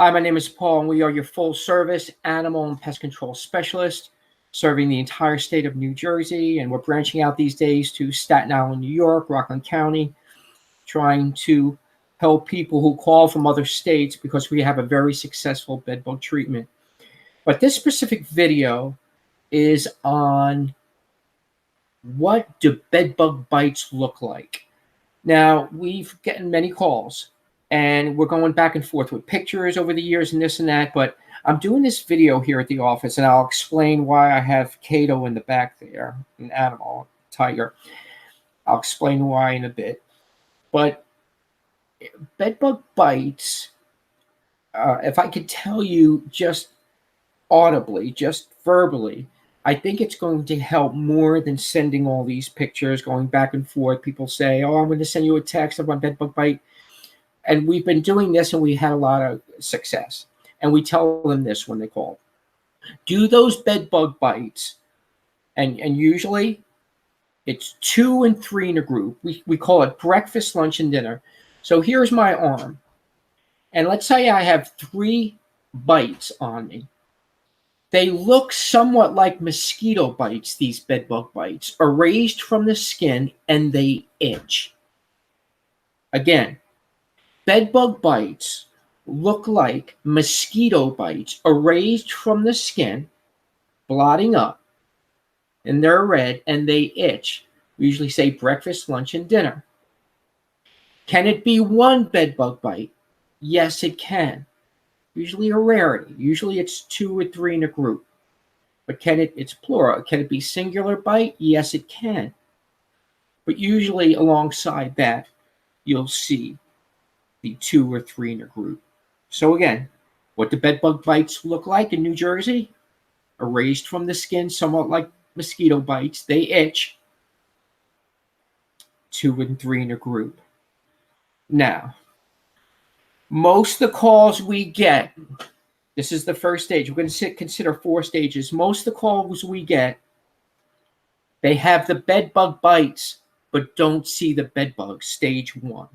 Hi, my name is Paul, and we are your full-service animal and pest control specialist, serving the entire state of New Jersey, and we're branching out these days to Staten Island, New York, Rockland County, trying to help people who call from other states because we have a very successful bedbug treatment. But this specific video is on what do bedbug bites look like. Now, we've gotten many calls, and we're going back and forth with pictures over the years and this and that, but I'm doing this video here at the office, and I'll explain why I have Cato in the back there, an animal, tiger. I'll explain why in a bit. But bedbug bites, if I could tell you just audibly, just verbally, I think it's going to help more than sending all these pictures, going back and forth. People say, oh, I'm going to send you a text of my bedbug bite. And we've been doing this, and we had a lot of success. And we tell them this when they call. Do those bedbug bites, and usually it's 2 and 3 in a group. We call it breakfast, lunch, and dinner. So here's my arm. And let's say I have 3 bites on me. They look somewhat like mosquito bites, these bedbug bites, erased from the skin, and they itch. Again, bedbug bites look like mosquito bites, erased from the skin, blotting up, and they're red, and they itch. We usually say breakfast, lunch, and dinner. Can it be one bedbug bite? Yes, it can. Usually a rarity. Usually it's 2 or 3 in a group. But it's plural. Can it be singular bite? Yes, it can. But usually alongside that, you'll see the 2 or 3 in a group. So again, what do bedbug bites look like in New Jersey? Erased from the skin, somewhat like mosquito bites. They itch. 2 and 3 in a group. Now, most of the calls we get, this is the first stage. We're going to consider 4 stages. Most of the calls we get, they have the bedbug bites, but don't see the bedbugs, stage 1.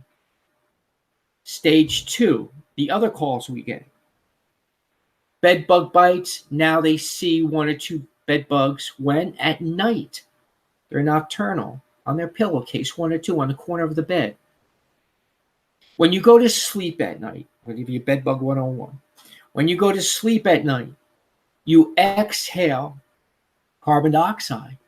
Stage 2, the other calls we get. Bedbug bites, now they see 1 or 2 bedbugs when? At night. They're nocturnal, on their pillowcase, 1 or 2 on the corner of the bed. When you go to sleep at night, I'll give you bedbug 101. When you go to sleep at night, you exhale carbon dioxide.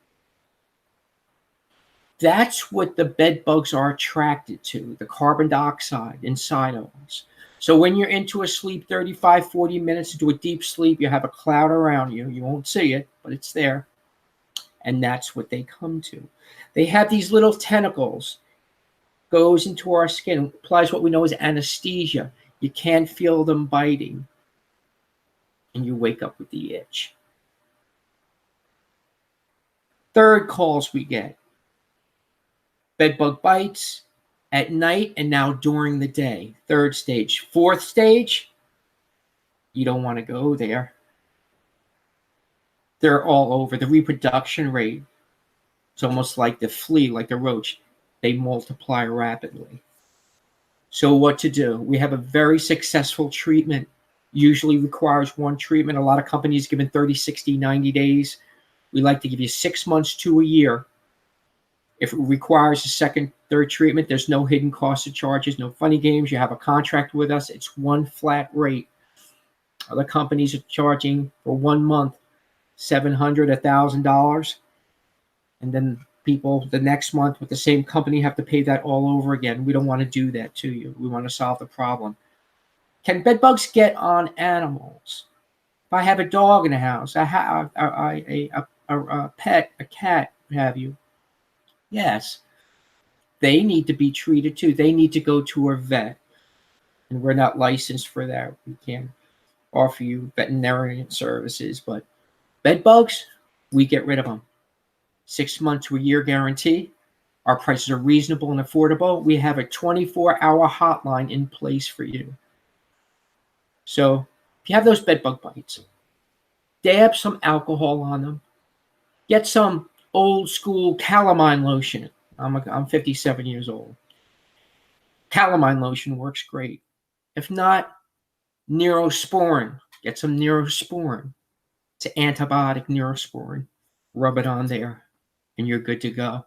That's what the bedbugs are attracted to, the carbon dioxide inside of us. So when you're into a sleep 35, 40 minutes into a deep sleep, you have a cloud around you. You won't see it, but it's there. And that's what they come to. They have these little tentacles, goes into our skin, applies what we know as anesthesia. You can't feel them biting. And you wake up with the itch. Third calls we get. Bedbug bites at night and now during the day. 3rd stage. 4th stage, you don't want to go there. They're all over. The reproduction rate, it's almost like the flea, like the roach. They multiply rapidly. So what to do? We have a very successful treatment. Usually requires 1 treatment. A lot of companies give in 30, 60, 90 days. We like to give you 6 months to a year. If it requires a 2nd, 3rd treatment, there's no hidden costs or charges, no funny games. You have a contract with us. It's 1 flat rate. Other companies are charging for 1 month $700, $1,000. And then people the next month with the same company have to pay that all over again. We don't want to do that to you. We want to solve the problem. Can bedbugs get on animals? If I have a dog in the house, a pet, a cat, what have you? Yes. They need to be treated too. They need to go to a vet. And we're not licensed for that. We can't offer you veterinarian services. But bedbugs, we get rid of them. 6 months to a year guarantee. Our prices are reasonable and affordable. We have a 24-hour hotline in place for you. So if you have those bedbug bites, dab some alcohol on them. Get some old school calamine lotion. I'm 57 years old. Calamine lotion works great. If not, Neurosporin. Get some Neurosporin. It's an antibiotic, Neurosporin. Rub it on there, and you're good to go.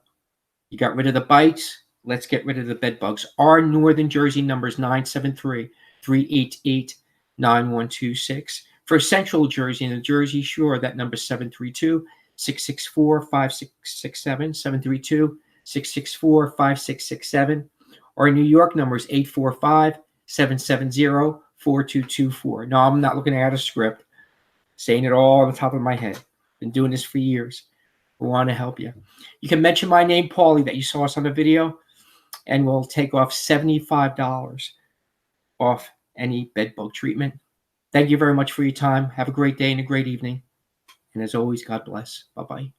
You got rid of the bites. Let's get rid of the bed bugs. Our Northern Jersey number is 973-388-9126. For Central Jersey and the Jersey Shore, that number is 732-664-5667, 732-664-5667. Our New York number is 845-770-4224. No, I'm not looking at a script. Saying it all on the top of my head. Been doing this for years. We want to help you. You can mention my name, Paulie, that you saw us on the video, and we'll take off $75 off any bed bug treatment. Thank you very much for your time. Have a great day and a great evening. And as always, God bless. Bye-bye.